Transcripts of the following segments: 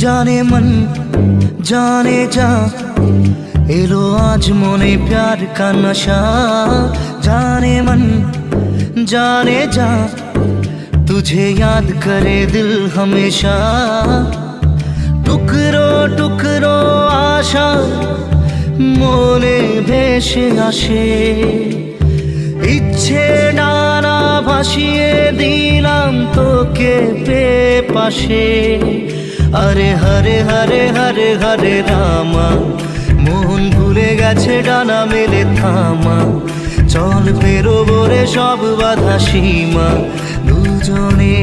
जाने मन जाने जा एलो आज मोने प्यार का नशा। जाने मन जाने जा तुझे याद करे दिल हमेशा। टुकरो टुकरो आशा मोने भेसे आशे इच्छे डाना भासिए दिलाम तोके पे पाशे। अरे हरे हरे हरे हरे रामा মন ভুলে গেছে ডানা মেলে থামা। চল পেরোবো রে সব বাধা সীমা দুজনে।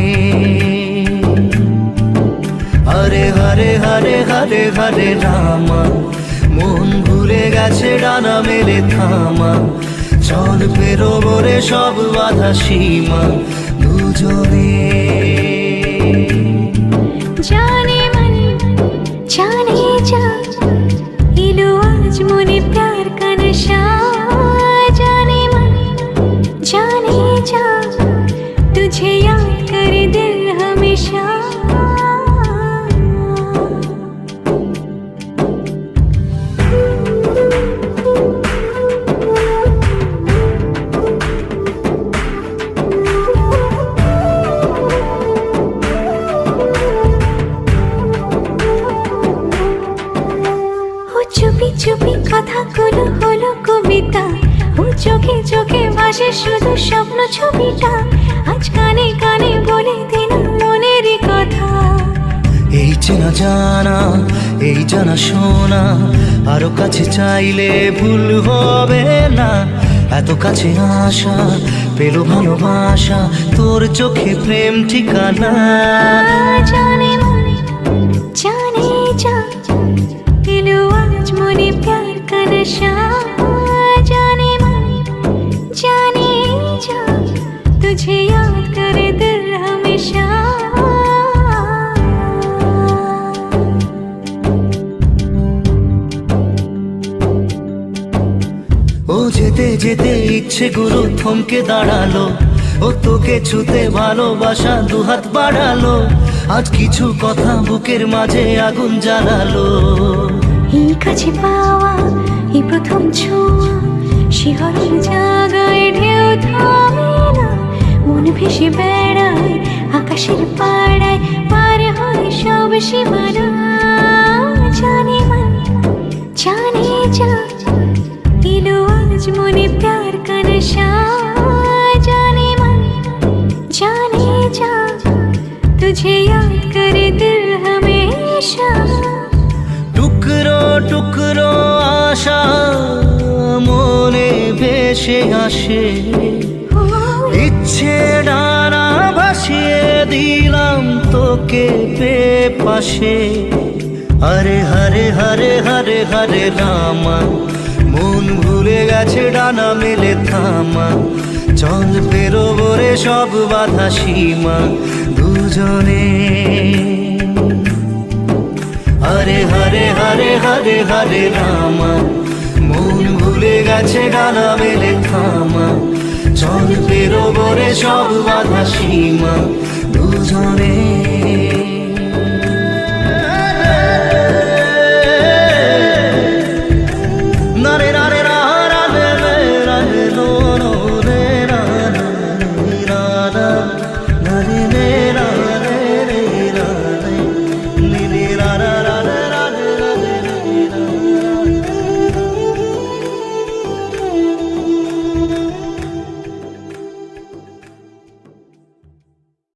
হরে হরে হরে হরে হরে রামা মন ভুলে গেছে ডানা মেলে থামা। চল পেরোবো রে সব বাধা সীমা দুজনে। जाने मन जाने जा इलो आज मोने प्यार का नशा। जाने मन जाने जा तुझे याद करे दिल हमेशा। চুপি চুপি কথাগুলো হলো কবিতা। ও চোখে চোখে ভাসে শুধু স্বপ্ন ছবিটা। আজ কানে কানে বলে দিলাম মনের কথা। এই চেনা জানা এই জানা শোনা আরো কাছে চাইলে ভুল হবে না। এত কাছে আসা পেলো ভালোবাসা তোর চোখে প্রেম ঠিকানা। जाने मन जाने जा इलो आज मोने प्यार का नशा। जाने मन जाने जा तुझे याद करे दिल हमेशा। ও যেতে যেতে ইচ্ছেগুলো থমকে দাঁড়ালো। ও তোকে ছুতে ভালোবাসা দুহাত বাড়ালো। আজ কিছু কথা বুকের মাঝে আগুন জ্বালালো। এই কাছে পাওয়া এই প্রথম ছোঁয়া শিহরণ জাগায় ঢেউ থামে না। মন ভেসে বেড়ায় আকাশের পাড়ায় পার হয় সব সীমানা। জানে मन जाने जा इलो आज मोने प्यार का नशा। जाने मन जाने जा तुझे याद करे दिल हमेशा। টুকরো টুকরো আশা মনে ভেসে আসে ইচ্ছে ডানা ভাসিয়ে দিলাম তোকে পে পাশে। হরে হরে হরে হরে হরে রামা মন ভুলে গেছে ডানা মেলে থামা। চল পেরোবো রে সব বাধা সীমা দুজনে। হরে হরে হরে হরে হরে রামা মন ভুলে গেছে ডানা মেলে থামা। চল পেরোবো রে সব বাধা সীমা দুজনে।